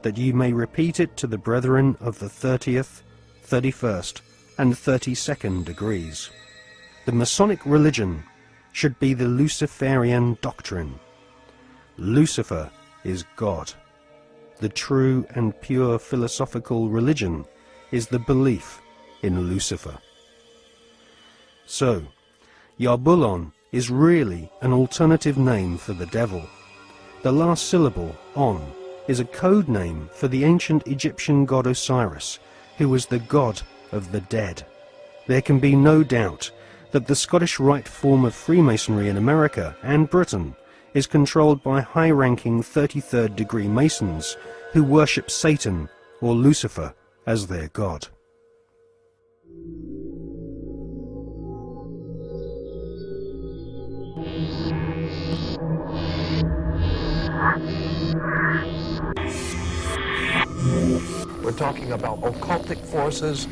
that ye may repeat it to the brethren of the 30th, 31st, and 32nd degrees. The Masonic religion should be the Luciferian doctrine. Lucifer is God. The true and pure philosophical religion is the belief in Lucifer. So, Yarbulon is really an alternative name for the devil. The last syllable, on, is a code name for the ancient Egyptian god Osiris, who was the god of the dead. There can be no doubt that the Scottish Rite form of Freemasonry in America and Britain is controlled by high-ranking 33rd degree Masons who worship Satan or Lucifer as their god. We're talking about occultic forces.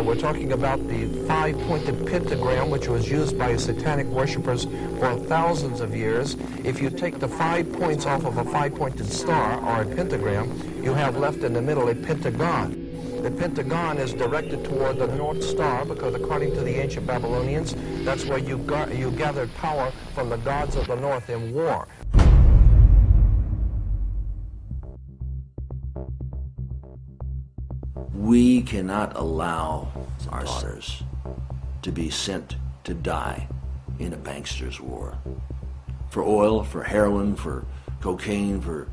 We're talking about the five-pointed pentagram, which was used by satanic worshippers for thousands of years. If you take the 5 points off of a five-pointed star or a pentagram, you have left in the middle a pentagon. The pentagon is directed toward the North Star because, according to the ancient Babylonians, that's where you gathered power from the gods of the North in war. We cannot allow our daughters to be sent to die in a bankster's war. For oil, for heroin, for cocaine, for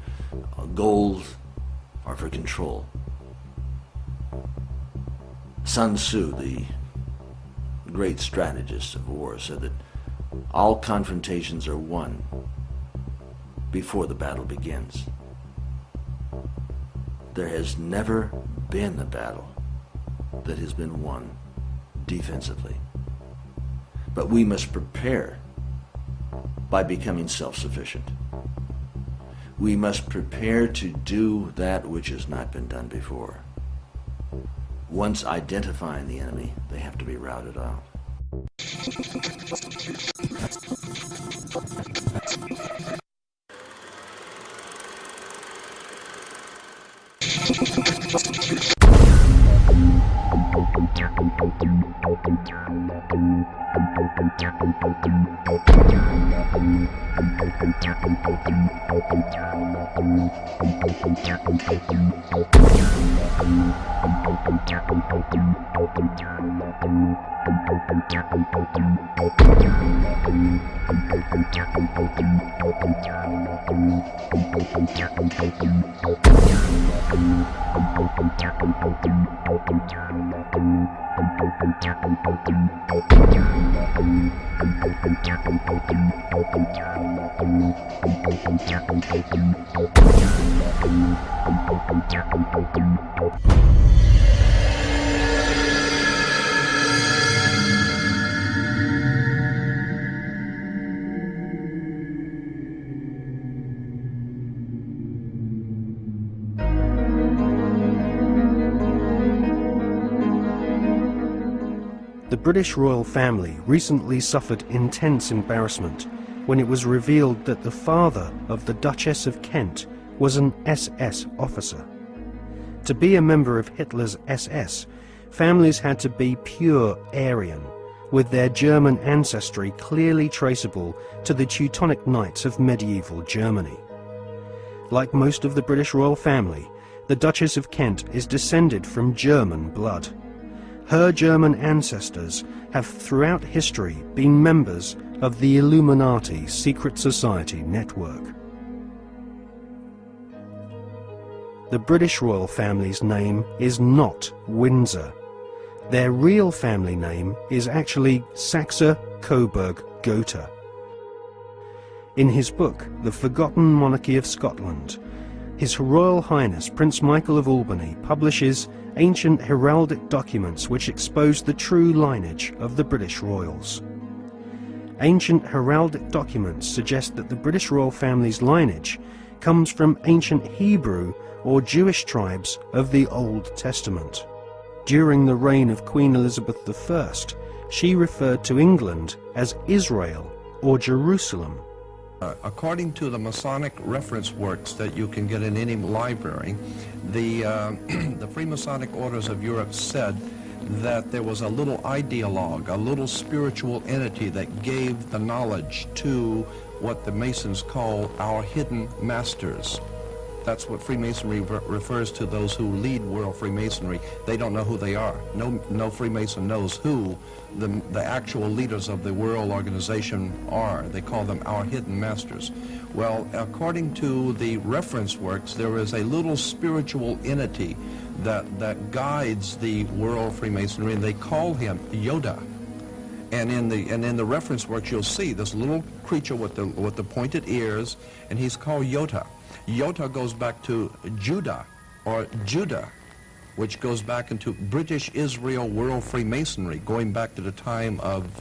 gold, or for control. Sun Tzu, the great strategist of war, said that all confrontations are won before the battle begins. There has never been a battle that has been won defensively. But we must prepare by becoming self-sufficient. We must prepare to do that which has not been done before. Once identifying the enemy, they have to be routed out. The British royal family recently suffered intense embarrassment when it was revealed that the father of the Duchess of Kent was an SS officer. To be a member of Hitler's SS, families had to be pure Aryan, with their German ancestry clearly traceable to the Teutonic Knights of medieval Germany. Like most of the British royal family, the Duchess of Kent is descended from German blood. Her German ancestors have throughout history been members of the Illuminati secret society network. The British royal family's name is not Windsor. Their real family name is actually Saxe-Coburg-Gotha. In his book, The Forgotten Monarchy of Scotland, His Royal Highness Prince Michael of Albany publishes ancient heraldic documents which expose the true lineage of the British royals. Ancient heraldic documents suggest that the British royal family's lineage comes from ancient Hebrew or Jewish tribes of the Old Testament. During the reign of Queen Elizabeth I, she referred to England as Israel or Jerusalem. According to the Masonic reference works that you can get in any library, the, the Freemasonic orders of Europe said that there was a little ideologue, a little spiritual entity that gave the knowledge to what the Masons call our hidden masters. That's what Freemasonry refers to those who lead world Freemasonry. They don't know who they are. No Freemason knows who the actual leaders of the world organization are. They call them our hidden masters. Well, according to the reference works, there is a little spiritual entity that guides the world Freemasonry, and they call him Yoda. And in the reference works, you'll see this little creature with the pointed ears, and he's called Yoda. Yoda goes back to Judah, or Judah, which goes back into British Israel World Freemasonry, going back to the time of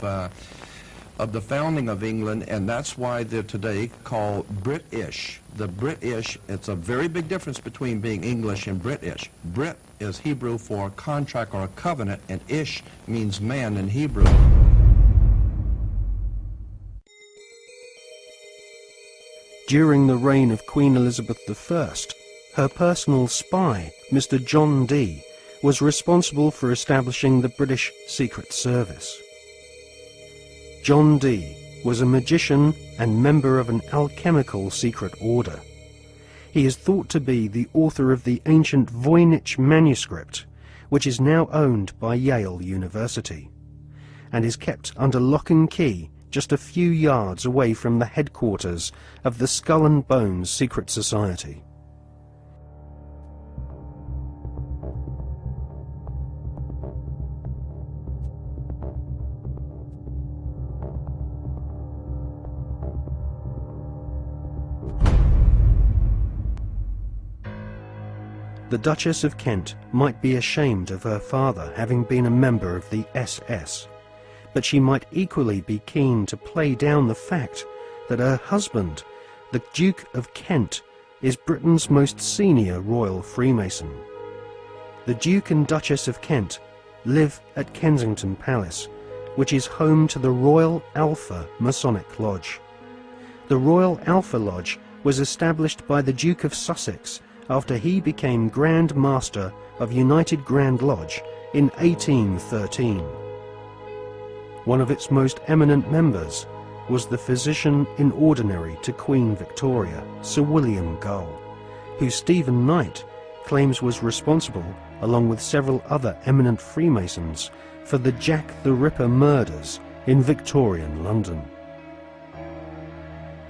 the founding of England, and that's why they're today called British. The British, it's a very big difference between being English and British. Brit is Hebrew for contract or a covenant, and Ish means man in Hebrew. During the reign of Queen Elizabeth I, her personal spy, Mr. John Dee, was responsible for establishing the British Secret Service. John Dee was a magician and member of an alchemical secret order. He is thought to be the author of the ancient Voynich manuscript, which is now owned by Yale University, and is kept under lock and key just a few yards away from the headquarters of the Skull and Bones Secret Society. The Duchess of Kent might be ashamed of her father having been a member of the SS, but she might equally be keen to play down the fact that her husband, the Duke of Kent, is Britain's most senior royal Freemason. The Duke and Duchess of Kent live at Kensington Palace, which is home to the Royal Alpha Masonic Lodge. The Royal Alpha Lodge was established by the Duke of Sussex after he became Grand Master of United Grand Lodge in 1813. One of its most eminent members was the physician-in-ordinary to Queen Victoria, Sir William Gull, who Stephen Knight claims was responsible, along with several other eminent Freemasons, for the Jack the Ripper murders in Victorian London.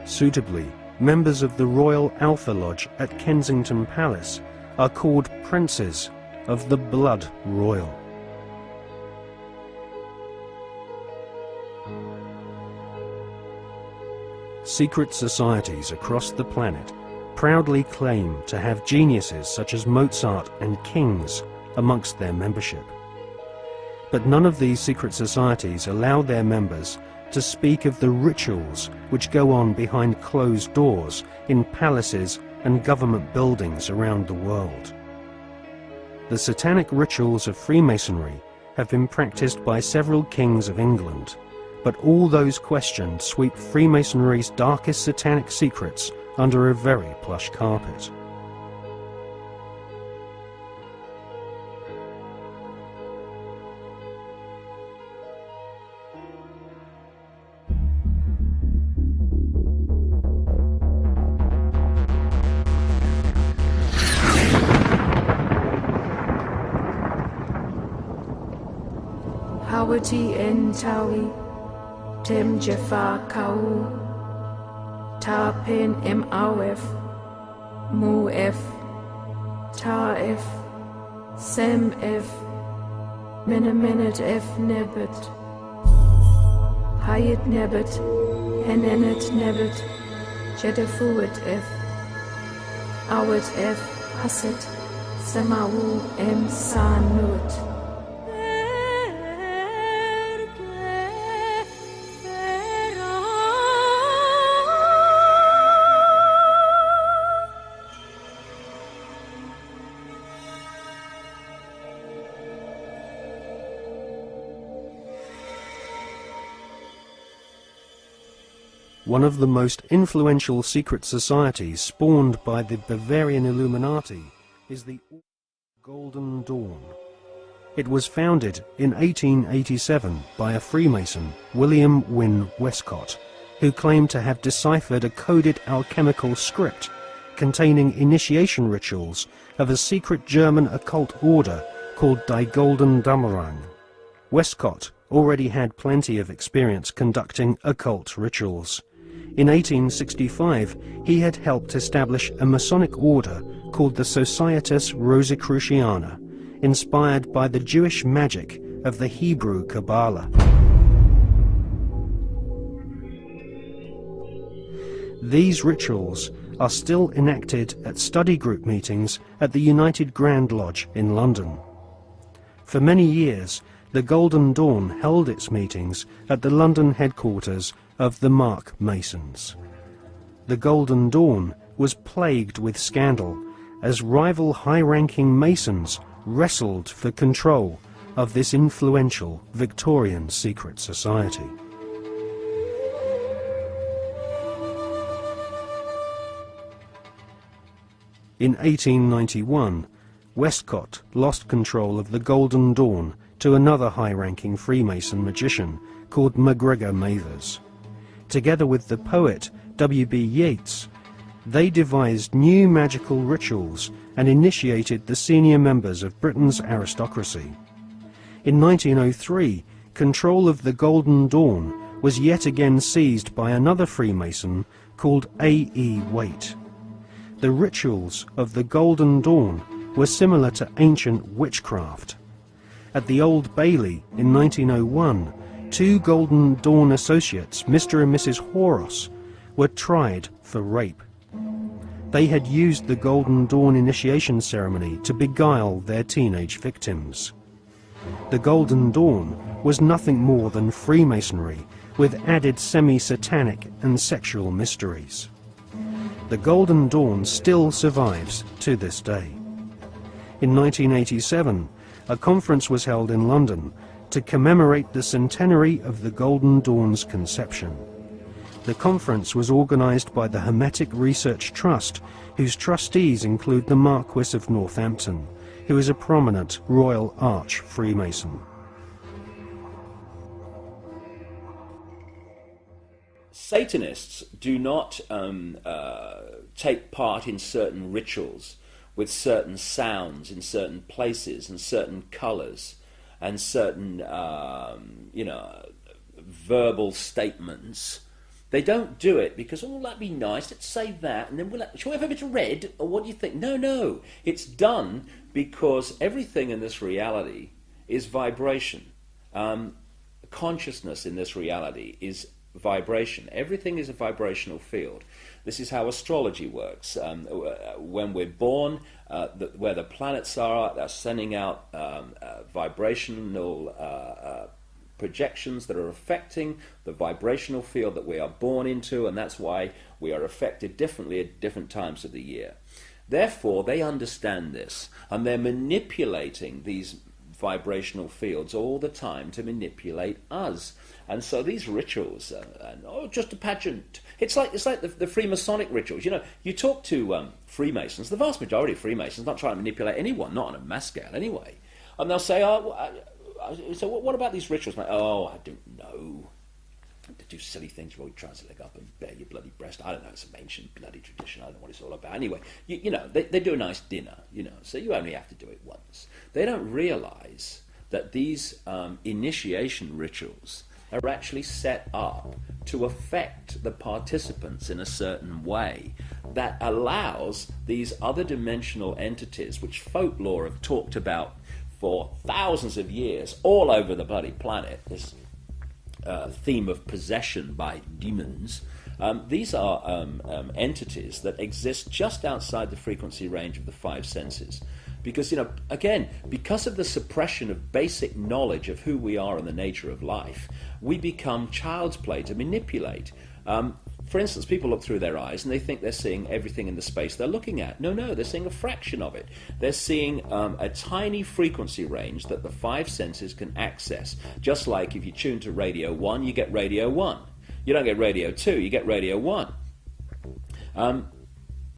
Suitably, members of the Royal Alpha Lodge at Kensington Palace are called Princes of the Blood Royal. Secret societies across the planet proudly claim to have geniuses such as Mozart and kings amongst their membership. But none of these secret societies allow their members to speak of the rituals which go on behind closed doors in palaces and government buildings around the world. The satanic rituals of Freemasonry have been practiced by several kings of England, but all those questioned sweep Freemasonry's darkest satanic secrets under a very plush carpet. Hawati en tawi, tem jefa kau, ta pen em awef, mu f, ta f, sem f, menemenet f nebet, hayet nebet, henenet nebet, jedefuet f, awet f, haset, semawu em sanut. one of the most influential secret societies spawned by the Bavarian Illuminati is the Golden Dawn. It was founded in 1887 by a Freemason, William Wynne Westcott, who claimed to have deciphered a coded alchemical script containing initiation rituals of a secret German occult order called Die Golden Dämmerung. Westcott already had plenty of experience conducting occult rituals. In 1865, he had helped establish a Masonic order called the Societas Rosicruciana, inspired by the Jewish magic of the Hebrew Kabbalah. These rituals are still enacted at study group meetings at the United Grand Lodge in London. For many years, the Golden Dawn held its meetings at the London headquarters of the Mark Masons. The Golden Dawn was plagued with scandal as rival high-ranking Masons wrestled for control of this influential Victorian secret society. In 1891, Westcott lost control of the Golden Dawn to another high-ranking Freemason magician called MacGregor Mathers. Together with the poet W.B. Yeats, they devised new magical rituals and initiated the senior members of Britain's aristocracy. In 1903, control of the Golden Dawn was yet again seized by another Freemason called A.E. Waite. The rituals of the Golden Dawn were similar to ancient witchcraft. At the Old Bailey in 1901, two Golden Dawn associates, Mr. and Mrs. Horos, were tried for rape. They had used the Golden Dawn initiation ceremony to beguile their teenage victims. The Golden Dawn was nothing more than Freemasonry with added semi-satanic and sexual mysteries. The Golden Dawn still survives to this day. In 1987, a conference was held in London to commemorate the centenary of the Golden Dawn's conception. The conference was organised by the Hermetic Research Trust, whose trustees include the Marquis of Northampton, who is a prominent Royal Arch Freemason. Satanists do not take part in certain rituals with certain sounds in certain places and certain colours and certain, verbal statements. They don't do it because, oh, that'd be nice, let's say that, and then shall we have a bit of red, or what do you think? No. It's done because everything in this reality is vibration. Consciousness in this reality is vibration. Everything is a vibrational field. This is how astrology works. When we're born, where the planets are, they're sending out vibrational projections that are affecting the vibrational field that we are born into, and that's why we are affected differently at different times of the year. Therefore, they understand this, and they're manipulating these vibrational fields all the time to manipulate us. And so these rituals, just a pageant. It's like the Freemasonic rituals. You know, you talk to Freemasons, the vast majority of Freemasons not trying to manipulate anyone, not on a mass scale anyway. And they'll say, so what about these rituals? Like, oh, I don't know. To do silly things, roll your trouser leg up and bare your bloody breast. I don't know, it's some ancient bloody tradition. I don't know what it's all about. Anyway, they do a nice dinner, so you only have to do it once. They don't realise that these initiation rituals are actually set up to affect the participants in a certain way that allows these other dimensional entities, which folklore have talked about for thousands of years all over the bloody planet, this theme of possession by demons. These are entities that exist just outside the frequency range of the five senses. Because, again, because of the suppression of basic knowledge of who we are and the nature of life, we become child's play to manipulate. For instance, people look through their eyes and they think they're seeing everything in the space they're looking at. No, they're seeing a fraction of it. They're seeing a tiny frequency range that the five senses can access. Just like if you tune to Radio 1, you get Radio 1. You don't get radio 2, you get radio 1.